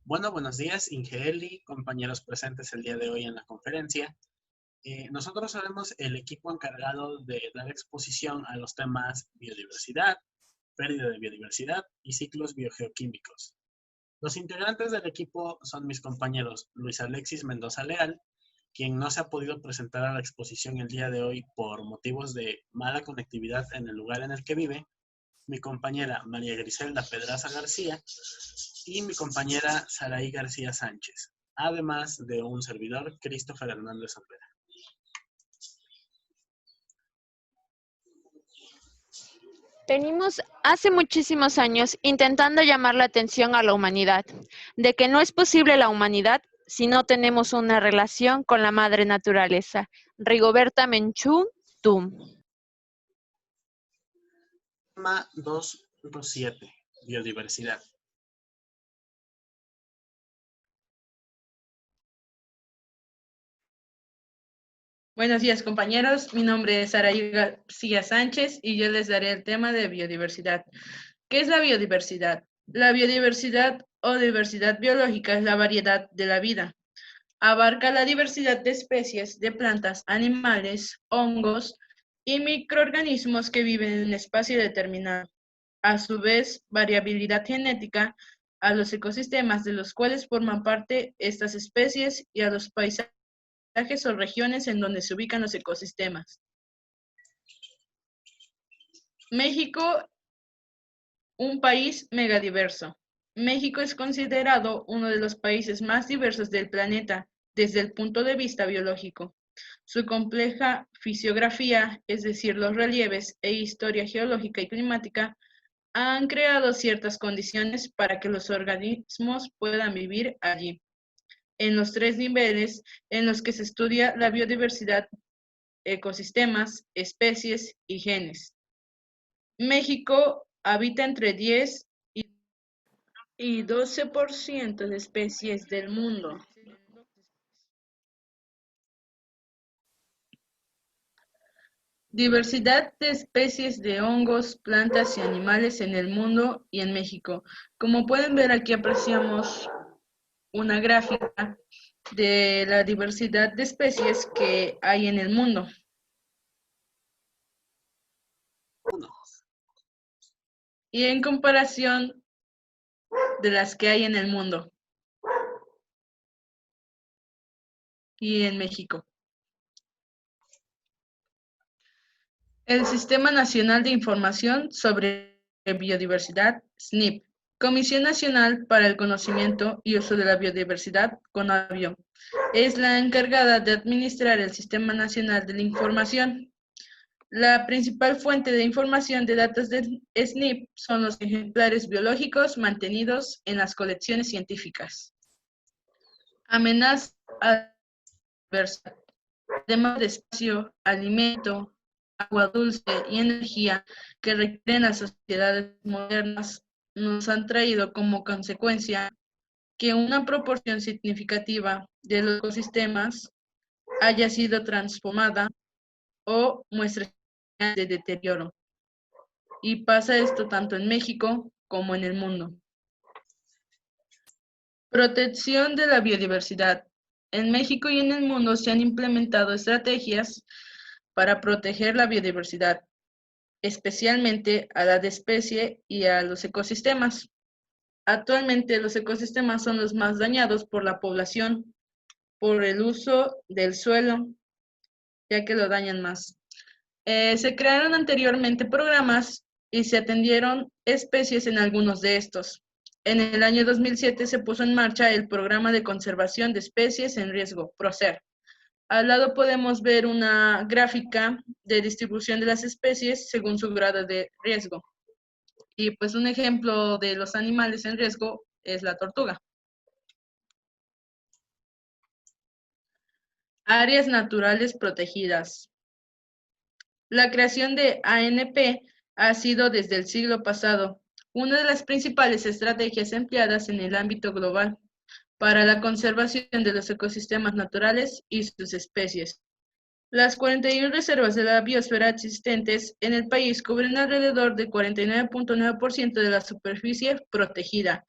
Bueno, buenos días, Ingeli, compañeros presentes el día de hoy en la conferencia. Nosotros seremos el equipo encargado de dar exposición a los temas biodiversidad, pérdida de biodiversidad y ciclos biogeoquímicos. Los integrantes del equipo son mis compañeros Luis Alexis Mendoza Leal, quien no se ha podido presentar a la exposición el día de hoy por motivos de mala conectividad en el lugar en el que vive, mi compañera María Griselda Pedraza García y mi compañera Saraí García Sánchez, además de un servidor, Christopher Hernández Olvera. Venimos hace muchísimos años intentando llamar la atención a la humanidad, de que no es posible la humanidad si no tenemos una relación con la madre naturaleza. Rigoberta Menchú, Tum. Tema 2.7, biodiversidad. Buenos días, compañeros. Mi nombre es Saraí García Sánchez y yo les daré el tema de biodiversidad. ¿Qué es la biodiversidad? La biodiversidad o diversidad biológica es la variedad de la vida. Abarca la diversidad de especies de plantas, animales, hongos y microorganismos que viven en un espacio determinado. A su vez, variabilidad genética a los ecosistemas de los cuales forman parte estas especies y a los paisajes o regiones en donde se ubican los ecosistemas. México, un país megadiverso. México es considerado uno de los países más diversos del planeta desde el punto de vista biológico. Su compleja fisiografía, es decir, los relieves e historia geológica y climática, han creado ciertas condiciones para que los organismos puedan vivir allí. En los tres niveles en los que se estudia la biodiversidad: ecosistemas, especies y genes. México habita entre 10 y 12% de especies del mundo. Diversidad de especies de hongos, plantas y animales en el mundo y en México. Como pueden ver, aquí apreciamos una gráfica de la diversidad de especies que hay en el mundo. Y en comparación de las que hay en el mundo y en México. El Sistema Nacional de Información sobre Biodiversidad, SNIP, Comisión Nacional para el Conocimiento y Uso de la Biodiversidad, CONABIO, es la encargada de administrar el Sistema Nacional de la Información. La principal fuente de información de datos del SNIP son los ejemplares biológicos mantenidos en las colecciones científicas. Amenazas a la biodiversidad, además de espacio, alimento, agua dulce y energía que requieren las sociedades modernas, nos han traído como consecuencia que una proporción significativa de los ecosistemas haya sido transformada o muestre de deterioro. Y pasa esto tanto en México como en el mundo. Protección de la biodiversidad. En México y en el mundo se han implementado estrategias para proteger la biodiversidad, especialmente a la especie y a los ecosistemas. Actualmente los ecosistemas son los más dañados por la población, por el uso del suelo, ya que lo dañan más. Se crearon anteriormente programas y se atendieron especies en algunos de estos. En el año 2007 se puso en marcha el Programa de Conservación de Especies en Riesgo, PROCER. Al lado podemos ver una gráfica de distribución de las especies según su grado de riesgo. Y pues un ejemplo de los animales en riesgo es la tortuga. Áreas naturales protegidas. La creación de ANP ha sido desde el siglo pasado una de las principales estrategias empleadas en el ámbito global para la conservación de los ecosistemas naturales y sus especies. Las 41 reservas de la biosfera existentes en el país cubren alrededor del 49.9% de la superficie protegida.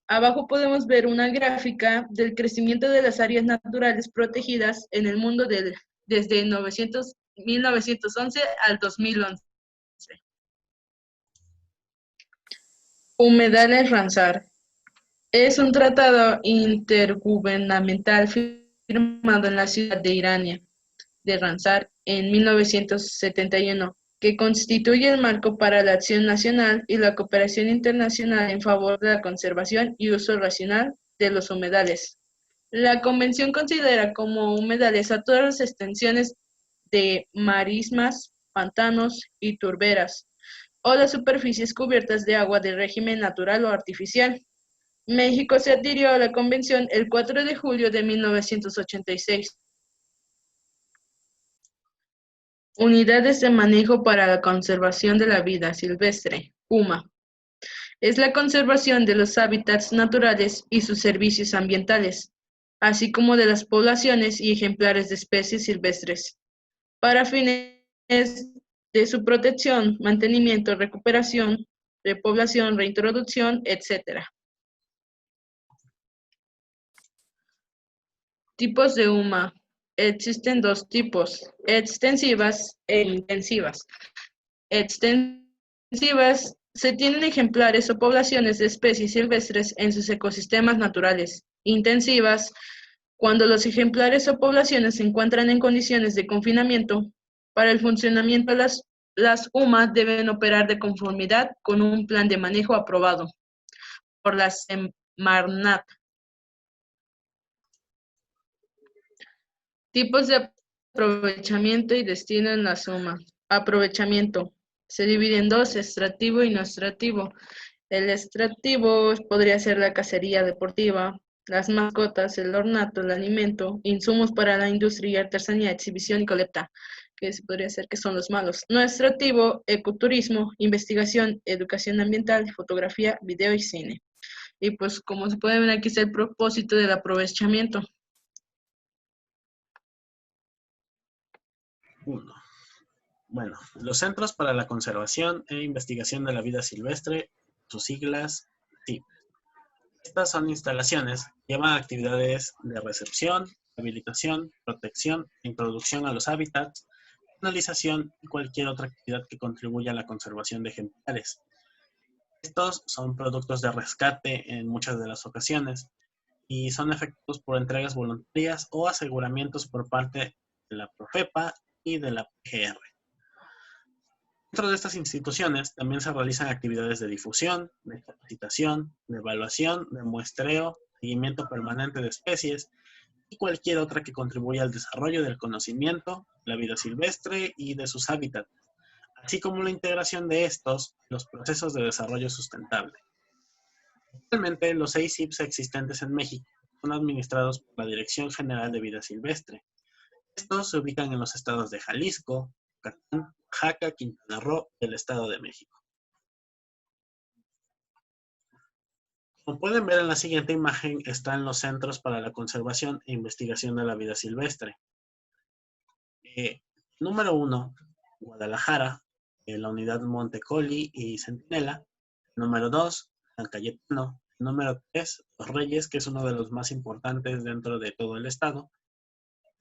Abajo podemos ver una gráfica del crecimiento de las áreas naturales protegidas en el mundo desde 1911 al 2011. Humedales Ramsar. Es un tratado intergubernamental firmado en la ciudad de Irania de Ramsar en 1971, que constituye el marco para la acción nacional y la cooperación internacional en favor de la conservación y uso racional de los humedales. La convención considera como humedales a todas las extensiones de marismas, pantanos y turberas, o las superficies cubiertas de agua de régimen natural o artificial. México se adhirió a la convención el 4 de julio de 1986. Unidades de Manejo para la Conservación de la Vida Silvestre, UMA. Es la conservación de los hábitats naturales y sus servicios ambientales, así como de las poblaciones y ejemplares de especies silvestres, para fines de su protección, mantenimiento, recuperación, repoblación, reintroducción, etc. Tipos de UMA. Existen dos tipos, extensivas e intensivas. Extensivas se tienen ejemplares o poblaciones de especies silvestres en sus ecosistemas naturales. Intensivas, cuando los ejemplares o poblaciones se encuentran en condiciones de confinamiento. Para el funcionamiento, las UMA deben operar de conformidad con un plan de manejo aprobado por la Semarnat. Tipos de aprovechamiento y destino en la UMA. Aprovechamiento. Se divide en dos, extractivo y no extractivo. El extractivo podría ser la cacería deportiva, las mascotas, el ornato, el alimento, insumos para la industria, artesanía, exhibición y colecta, que se podría ser que son los malos. No extractivo, ecoturismo, investigación, educación ambiental, fotografía, video y cine. Y pues como se puede ver aquí está el propósito del aprovechamiento. 1. Bueno, los Centros para la Conservación e Investigación de la Vida Silvestre, sus siglas CIP. Estas son instalaciones que llevan actividades de recepción, habilitación, protección e introducción a los hábitats, analización y cualquier otra actividad que contribuya a la conservación de ejemplares. Estos son productos de rescate en muchas de las ocasiones y son efectuados por entregas voluntarias o aseguramientos por parte de la Profepa y de la PGR. Dentro de estas instituciones también se realizan actividades de difusión, de capacitación, de evaluación, de muestreo, seguimiento permanente de especies y cualquier otra que contribuya al desarrollo del conocimiento, la vida silvestre y de sus hábitats, así como la integración de estos en los procesos de desarrollo sustentable. Actualmente, los 6 CIPs existentes en México son administrados por la Dirección General de Vida Silvestre. Estos se ubican en los estados de Jalisco, Yucatán, Oaxaca, Quintana Roo y el Estado de México. Como pueden ver en la siguiente imagen, están los Centros para la Conservación e Investigación de la Vida Silvestre. Número 1, Guadalajara, la unidad Montecoli y Centinela. Número 2, San Cayetano. Número 3, Los Reyes, que es uno de los más importantes dentro de todo el estado.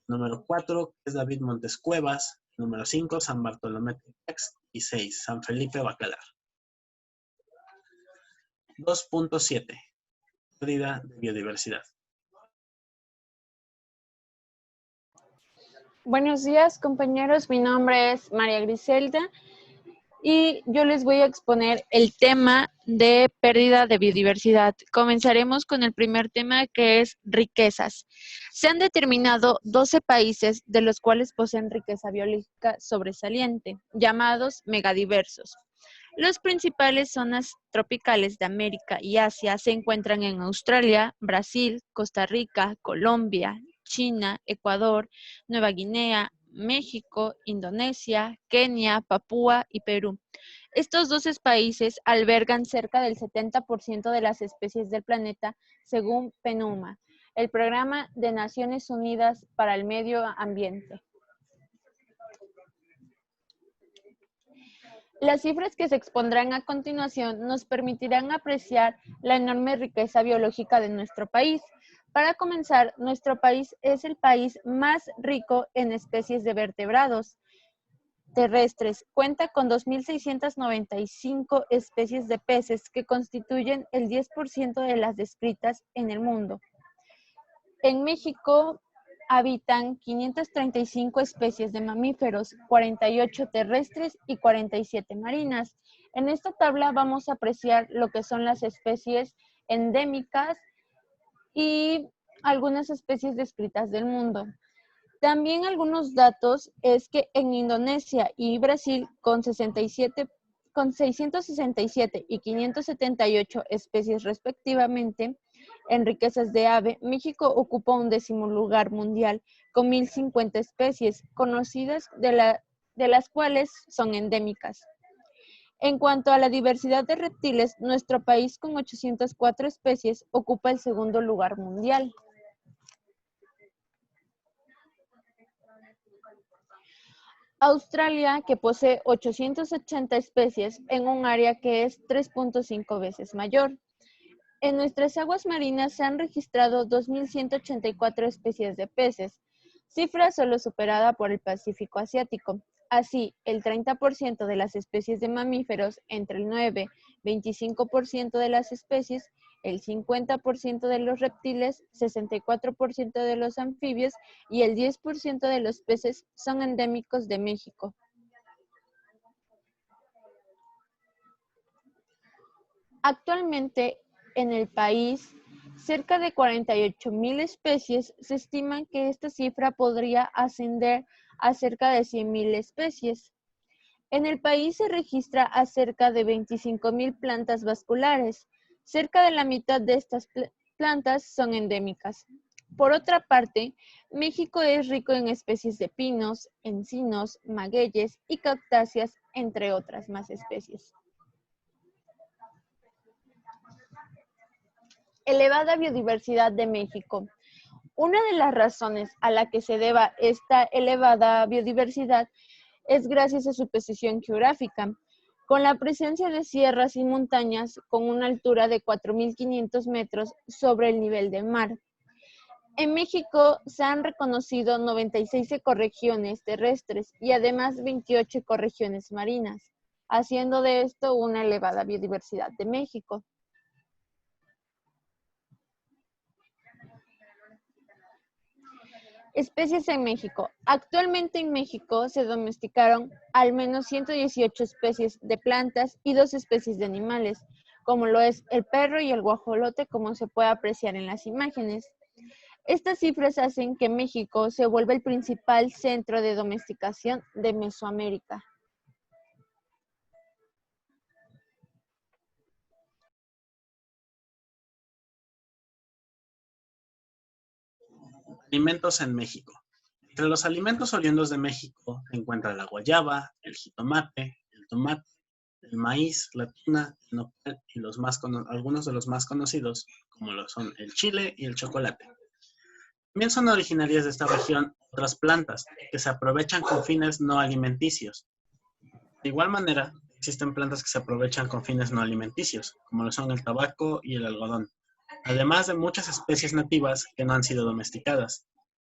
Número 4, que es David Montes Cuevas. Número 5, San Bartolomé Tepex. Y 6, San Felipe Bacalar. 2.7. Pérdida de biodiversidad. Buenos días, compañeros. Mi nombre es María Griselda y yo les voy a exponer el tema de pérdida de biodiversidad. Comenzaremos con el primer tema, que es riquezas. Se han determinado 12 países de los cuales poseen riqueza biológica sobresaliente, llamados megadiversos. Las principales zonas tropicales de América y Asia se encuentran en Australia, Brasil, Costa Rica, Colombia, China, Ecuador, Nueva Guinea, México, Indonesia, Kenia, Papúa y Perú. Estos 12 países albergan cerca del 70% de las especies del planeta, según PNUMA, el Programa de Naciones Unidas para el Medio Ambiente. Las cifras que se expondrán a continuación nos permitirán apreciar la enorme riqueza biológica de nuestro país. Para comenzar, nuestro país es el país más rico en especies de vertebrados terrestres. Cuenta con 2.695 especies de peces que constituyen el 10% de las descritas en el mundo. En México habitan 535 especies de mamíferos, 48 terrestres y 47 marinas. En esta tabla vamos a apreciar lo que son las especies endémicas y algunas especies descritas del mundo. También algunos datos es que en Indonesia y Brasil con 667 y 578 especies respectivamente, en riquezas de ave, México ocupa un 10º lugar mundial con 1.050 especies conocidas, de las cuales son endémicas. En cuanto a la diversidad de reptiles, nuestro país con 804 especies ocupa el 2º lugar mundial. Australia, que posee 880 especies en un área que es 3.5 veces mayor. En nuestras aguas marinas se han registrado 2.184 especies de peces, cifra solo superada por el Pacífico Asiático. Así, el 30% de las especies de mamíferos, entre el 9 y 25% de las especies, el 50% de los reptiles, 64% de los anfibios y el 10% de los peces son endémicos de México. Actualmente, en el país, cerca de 48.000 especies, se estima que esta cifra podría ascender a cerca de 100.000 especies. En el país se registra a cerca de 25.000 plantas vasculares. Cerca de la mitad de estas plantas son endémicas. Por otra parte, México es rico en especies de pinos, encinos, magueyes y cactáceas, entre otras más especies. Elevada biodiversidad de México. Una de las razones a la que se deba esta elevada biodiversidad es gracias a su posición geográfica, con la presencia de sierras y montañas con una altura de 4.500 metros sobre el nivel del mar. En México se han reconocido 96 ecorregiones terrestres y además 28 ecorregiones marinas, haciendo de esto una elevada biodiversidad de México. Especies en México. Actualmente en México se domesticaron al menos 118 especies de plantas y 2 especies de animales, como lo es el perro y el guajolote, como se puede apreciar en las imágenes. Estas cifras hacen que México se vuelva el principal centro de domesticación de Mesoamérica. Alimentos en México. Entre los alimentos oriundos de México se encuentra la guayaba, el jitomate, el tomate, el maíz, la tuna, el nopal y algunos de los más conocidos, como lo son el chile y el chocolate. También son originarias de esta región otras plantas que se aprovechan con fines no alimenticios. De igual manera, existen plantas que se aprovechan con fines no alimenticios, como lo son el tabaco y el algodón, además de muchas especies nativas que no han sido domesticadas.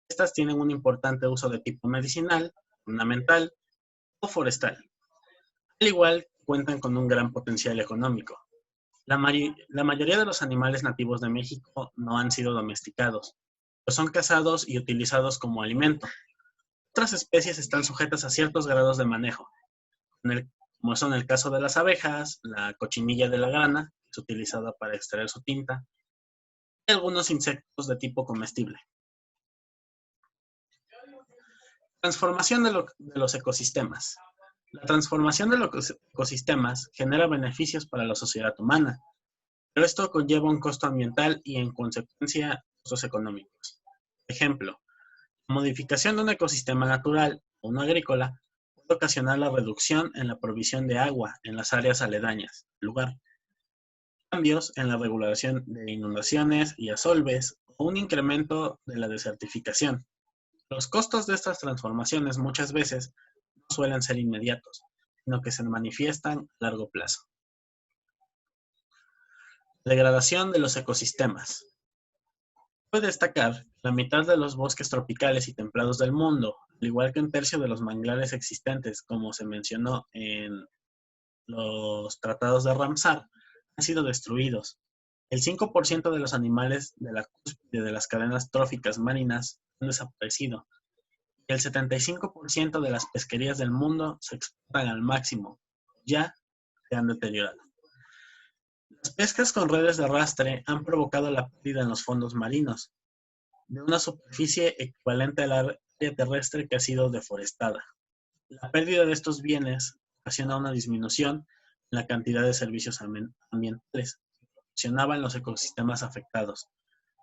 Estas tienen un importante uso de tipo medicinal, ornamental o forestal. Al igual, cuentan con un gran potencial económico. La mayoría de los animales nativos de México no han sido domesticados, pero son cazados y utilizados como alimento. Otras especies están sujetas a ciertos grados de manejo, como son el caso de las abejas, la cochinilla de la grana, que es utilizada para extraer su tinta, y algunos insectos de tipo comestible. Transformación de los ecosistemas. La transformación de los ecosistemas genera beneficios para la sociedad humana, pero esto conlleva un costo ambiental y, en consecuencia, costos económicos. Por ejemplo, la modificación de un ecosistema natural o no agrícola puede ocasionar la reducción en la provisión de agua en las áreas aledañas del lugar, cambios en la regulación de inundaciones y asolves o un incremento de la desertificación. Los costos de estas transformaciones muchas veces no suelen ser inmediatos, sino que se manifiestan a largo plazo. Degradación de los ecosistemas. Cabe destacar que la mitad de los bosques tropicales y templados del mundo, al igual que un tercio de los manglares existentes, como se mencionó en los tratados de Ramsar, han sido destruidos. El 5% de los animales de la cúspide de las cadenas tróficas marinas han desaparecido. Y el 75% de las pesquerías del mundo se explotan al máximo. Ya se han deteriorado. Las pescas con redes de arrastre han provocado la pérdida en los fondos marinos de una superficie equivalente a la área terrestre que ha sido deforestada. La pérdida de estos bienes ocasiona una disminución en la cantidad de servicios ambientales que proporcionaban los ecosistemas afectados,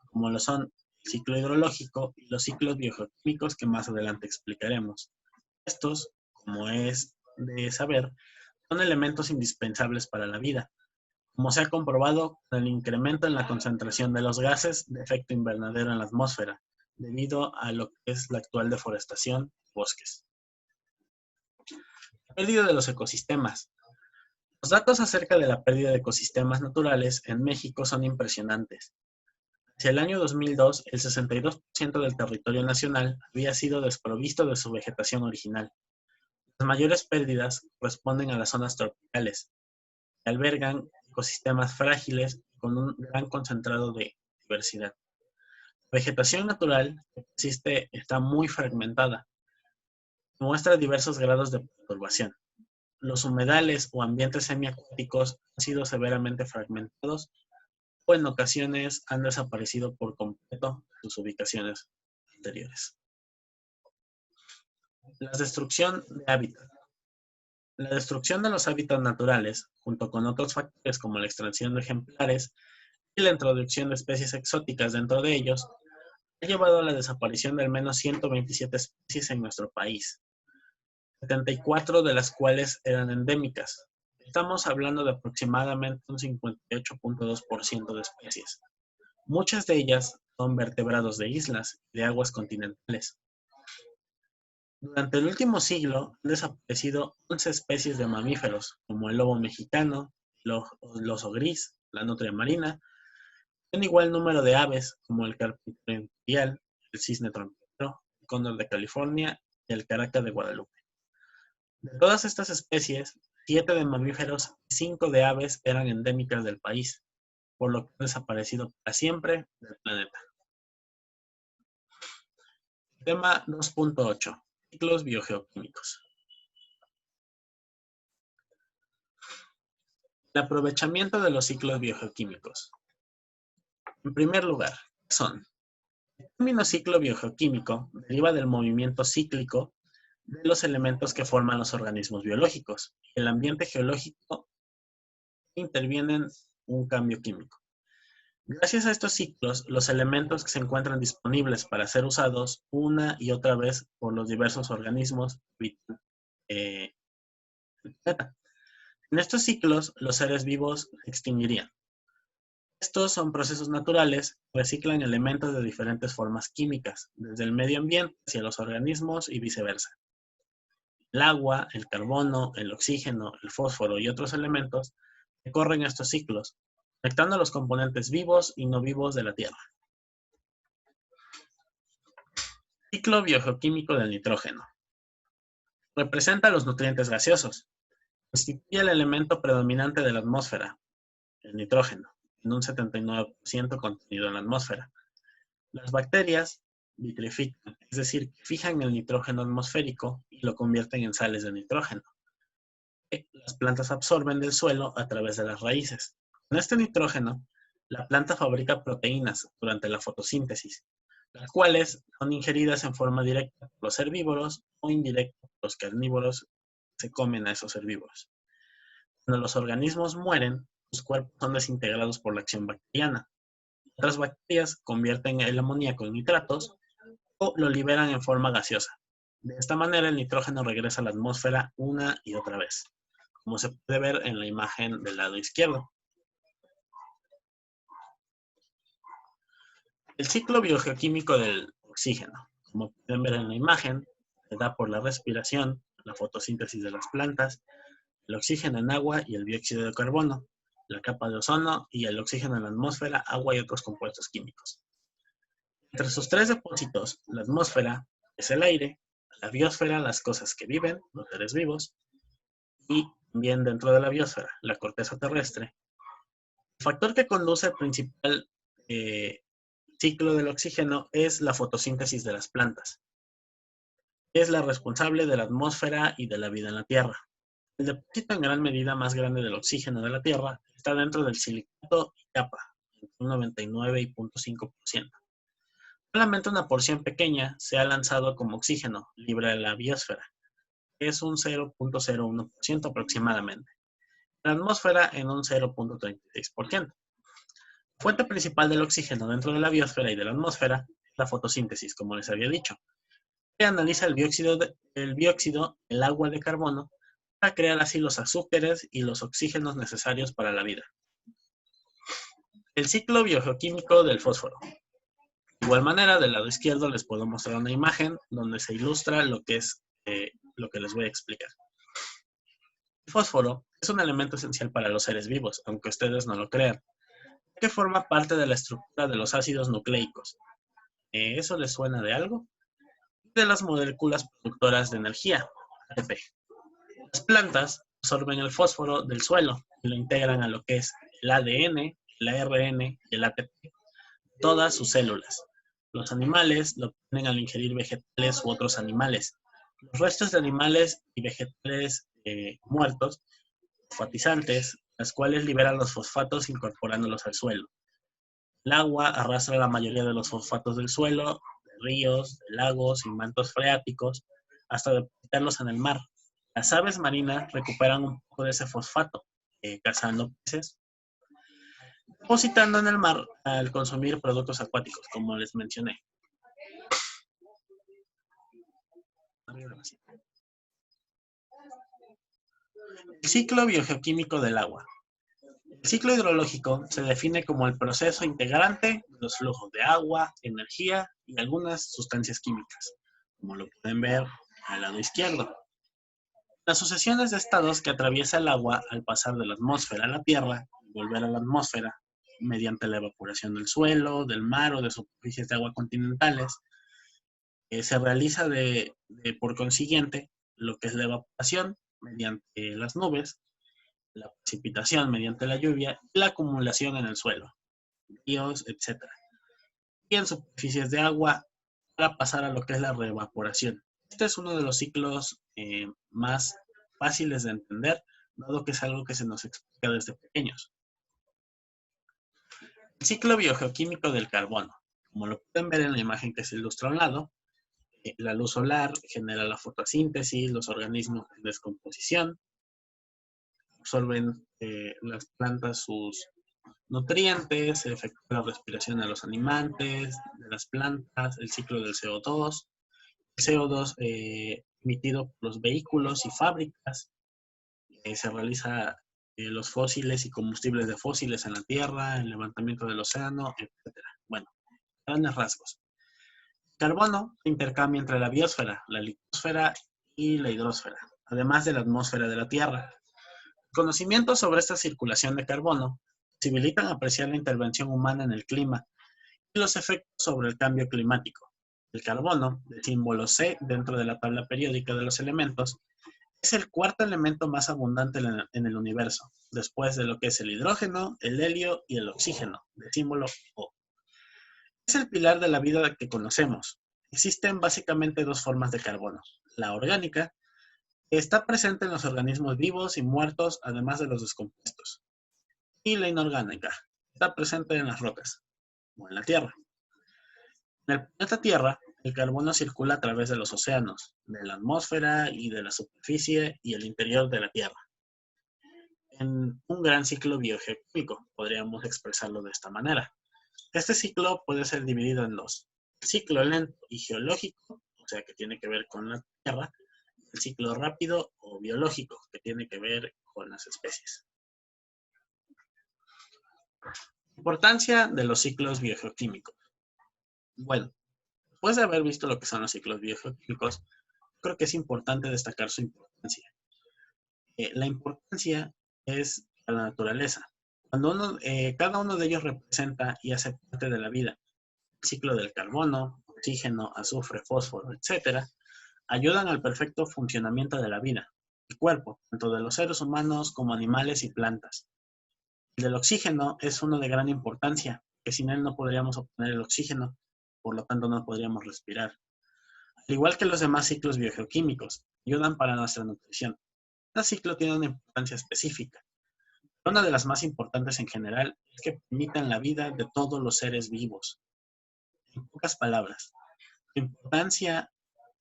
como lo son el ciclo hidrológico y los ciclos biogeoquímicos que más adelante explicaremos. Estos, como es de saber, son elementos indispensables para la vida, como se ha comprobado con el incremento en la concentración de los gases de efecto invernadero en la atmósfera, debido a lo que es la actual deforestación de bosques. La pérdida de los ecosistemas. Los datos acerca de la pérdida de ecosistemas naturales en México son impresionantes. Hacia el año 2002, el 62% del territorio nacional había sido desprovisto de su vegetación original. Las mayores pérdidas corresponden a las zonas tropicales, que albergan ecosistemas frágiles con un gran concentrado de diversidad. La vegetación natural que existe está muy fragmentada, muestra diversos grados de perturbación. Los humedales o ambientes semiacuáticos han sido severamente fragmentados o en ocasiones han desaparecido por completo de sus ubicaciones anteriores. La destrucción de hábitat. La destrucción de los hábitats naturales, junto con otros factores como la extracción de ejemplares y la introducción de especies exóticas dentro de ellos, ha llevado a la desaparición de al menos 127 especies en nuestro país, 74 de las cuales eran endémicas. Estamos hablando de aproximadamente un 58.2% de especies. Muchas de ellas son vertebrados de islas y de aguas continentales. Durante el último siglo han desaparecido 11 especies de mamíferos, como el lobo mexicano, el oso gris, la nutria marina, y un igual número de aves, como el carpintero imperial, el cisne trompetero, el cóndor de California y el caraca de Guadalupe. De todas estas especies, 7 de mamíferos y 5 de aves eran endémicas del país, por lo que han desaparecido para siempre del planeta. Tema 2.8. Ciclos biogeoquímicos. El aprovechamiento de los ciclos biogeoquímicos. En primer lugar, ¿qué son? El término ciclo biogeoquímico deriva del movimiento cíclico de los elementos que forman los organismos biológicos y el ambiente geológico interviene en un cambio químico. Gracias a estos ciclos, los elementos que se encuentran disponibles para ser usados una y otra vez por los diversos organismos del planeta. En estos ciclos, los seres vivos se extinguirían. Estos son procesos naturales que reciclan elementos de diferentes formas químicas, desde el medio ambiente hacia los organismos y viceversa. El agua, el carbono, el oxígeno, el fósforo y otros elementos recorren estos ciclos, afectando a los componentes vivos y no vivos de la Tierra. Ciclo biogeoquímico del nitrógeno. Representa los nutrientes gaseosos. Constituye el elemento predominante de la atmósfera, el nitrógeno, en un 79% contenido en la atmósfera. Las bacterias vitrifican, es decir, fijan el nitrógeno atmosférico y lo convierten en sales de nitrógeno. Las plantas absorben del suelo a través de las raíces. Con este nitrógeno, la planta fabrica proteínas durante la fotosíntesis, las cuales son ingeridas en forma directa por los herbívoros o indirecta por los carnívoros que se comen a esos herbívoros. Cuando los organismos mueren, sus cuerpos son desintegrados por la acción bacteriana. Otras bacterias convierten el amoníaco en nitratos o lo liberan en forma gaseosa. De esta manera, el nitrógeno regresa a la atmósfera una y otra vez, como se puede ver en la imagen del lado izquierdo. El ciclo biogeoquímico del oxígeno. Como pueden ver en la imagen, se da por la respiración, la fotosíntesis de las plantas, el oxígeno en agua y el dióxido de carbono, la capa de ozono y el oxígeno en la atmósfera, agua y otros compuestos químicos. Entre sus tres depósitos, la atmósfera es el aire, la biosfera, las cosas que viven, los seres vivos, y también dentro de la biosfera, la corteza terrestre. El factor que conduce al principal ciclo del oxígeno es la fotosíntesis de las plantas. Es la responsable de la atmósfera y de la vida en la Tierra. El depósito en gran medida más grande del oxígeno de la Tierra está dentro del silicato y capa, un 99.5%. Solamente una porción pequeña se ha lanzado como oxígeno libre de la biosfera, que es un 0.01% aproximadamente. La atmósfera en un 0.36%. La fuente principal del oxígeno dentro de la biosfera y de la atmósfera es la fotosíntesis, como les había dicho, que analiza el dióxido, el agua de carbono, para crear así los azúcares y los oxígenos necesarios para la vida. El ciclo biogeoquímico del fósforo. De igual manera, del lado izquierdo les puedo mostrar una imagen donde se ilustra lo que les voy a explicar. El fósforo es un elemento esencial para los seres vivos, aunque ustedes no lo crean, que forma parte de la estructura de los ácidos nucleicos. ¿Eso les suena de algo? De las moléculas productoras de energía, ATP. Las plantas absorben el fósforo del suelo y lo integran a lo que es el ADN, el ARN y el ATP, todas sus células. Los animales lo obtienen al ingerir vegetales u otros animales. Los restos de animales y vegetales muertos, fosfatizantes, las cuales liberan los fosfatos incorporándolos al suelo. El agua arrastra la mayoría de los fosfatos del suelo, de ríos, de lagos y mantos freáticos, hasta depositarlos en el mar. Las aves marinas recuperan un poco de ese fosfato, cazando peces, depositando en el mar al consumir productos acuáticos, como les mencioné. El ciclo biogeoquímico del agua. El ciclo hidrológico se define como el proceso integrante de los flujos de agua, energía y algunas sustancias químicas, como lo pueden ver al lado izquierdo. Las sucesiones de estados que atraviesa el agua al pasar de la atmósfera a la Tierra y volver a la atmósfera mediante la evaporación del suelo, del mar o de superficies de agua continentales, se realiza por consiguiente lo que es la evaporación mediante las nubes, la precipitación mediante la lluvia y la acumulación en el suelo, ríos, etc. Y en superficies de agua para pasar a lo que es la reevaporación. Este es uno de los ciclos más fáciles de entender, dado que es algo que se nos explica desde pequeños. El ciclo biogeoquímico del carbono. Como lo pueden ver en la imagen que se ilustra a un lado, la luz solar genera la fotosíntesis, los organismos en descomposición, absorben las plantas sus nutrientes, se efectúa la respiración de los animales, de las plantas, el ciclo del CO2, el CO2 emitido por los vehículos y fábricas, se realiza los fósiles y combustibles de fósiles en la Tierra, el levantamiento del océano, etc. Bueno, grandes rasgos. Carbono se intercambia entre la biosfera, la litosfera y la hidrosfera, además de la atmósfera de la Tierra. Conocimientos sobre esta circulación de carbono posibilitan apreciar la intervención humana en el clima y los efectos sobre el cambio climático. El carbono, del símbolo C dentro de la tabla periódica de los elementos, es el cuarto elemento más abundante en el universo, después de lo que es el hidrógeno, el helio y el oxígeno, del símbolo O. Es el pilar de la vida que conocemos. Existen básicamente dos formas de carbono. La orgánica, que está presente en los organismos vivos y muertos, además de los descompuestos. Y la inorgánica, que está presente en las rocas, o en la Tierra. En el planeta Tierra, el carbono circula a través de los océanos, de la atmósfera y de la superficie y el interior de la Tierra. En un gran ciclo biogeoquímico, podríamos expresarlo de esta manera. Este ciclo puede ser dividido en dos. El ciclo lento y geológico, o sea que tiene que ver con la Tierra, el ciclo rápido o biológico, que tiene que ver con las especies. Importancia de los ciclos biogeoquímicos. Bueno, después de haber visto lo que son los ciclos biogeoquímicos, creo que es importante destacar su importancia. La importancia es la naturaleza. Cada uno de ellos representa y hace parte de la vida. El ciclo del carbono, oxígeno, azufre, fósforo, etcétera, ayudan al perfecto funcionamiento de la vida, el cuerpo, tanto de los seres humanos como animales y plantas. El del oxígeno es uno de gran importancia, que sin él no podríamos obtener el oxígeno, por lo tanto no podríamos respirar. Al igual que los demás ciclos biogeoquímicos, ayudan para nuestra nutrición. Cada ciclo tiene una importancia específica. Una de las más importantes en general es que permitan la vida de todos los seres vivos. En pocas palabras, su importancia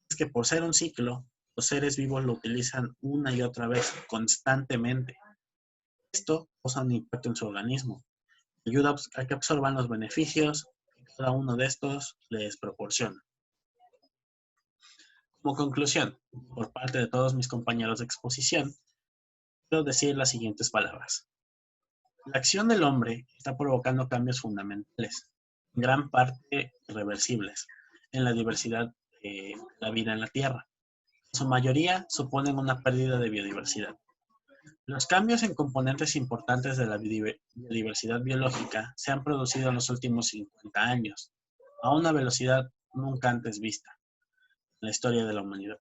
es que por ser un ciclo, los seres vivos lo utilizan una y otra vez constantemente. Esto causa un impacto en su organismo. Ayuda a que absorban los beneficios que cada uno de estos les proporciona. Como conclusión, por parte de todos mis compañeros de exposición, quiero decir las siguientes palabras. La acción del hombre está provocando cambios fundamentales, en gran parte irreversibles, en la diversidad de la vida en la Tierra. En su mayoría suponen una pérdida de biodiversidad. Los cambios en componentes importantes de la biodiversidad biológica se han producido en los últimos 50 años, a una velocidad nunca antes vista en la historia de la humanidad.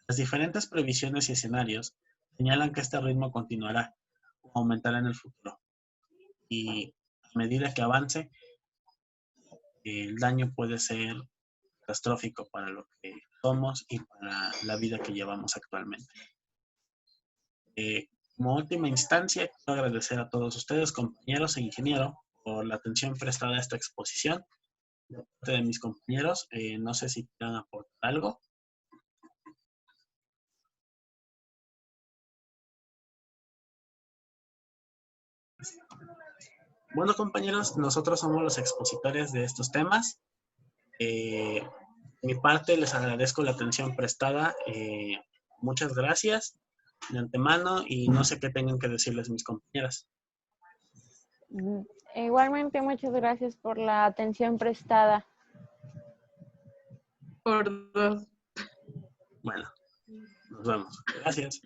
Las diferentes previsiones y escenarios señalan que este ritmo continuará o aumentará en el futuro. Y a medida que avance, el daño puede ser catastrófico para lo que somos y para la vida que llevamos actualmente. Como última instancia, quiero agradecer a todos ustedes, compañeros e ingeniero, por la atención prestada a esta exposición. De parte de mis compañeros, no sé si quieran aportar algo. Bueno, compañeros, nosotros somos los expositores de estos temas. De mi parte, les agradezco la atención prestada. Muchas gracias de antemano y no sé qué tengan que decirles mis compañeras. Igualmente, muchas gracias por la atención prestada. Por dos. Bueno, nos vemos. Gracias.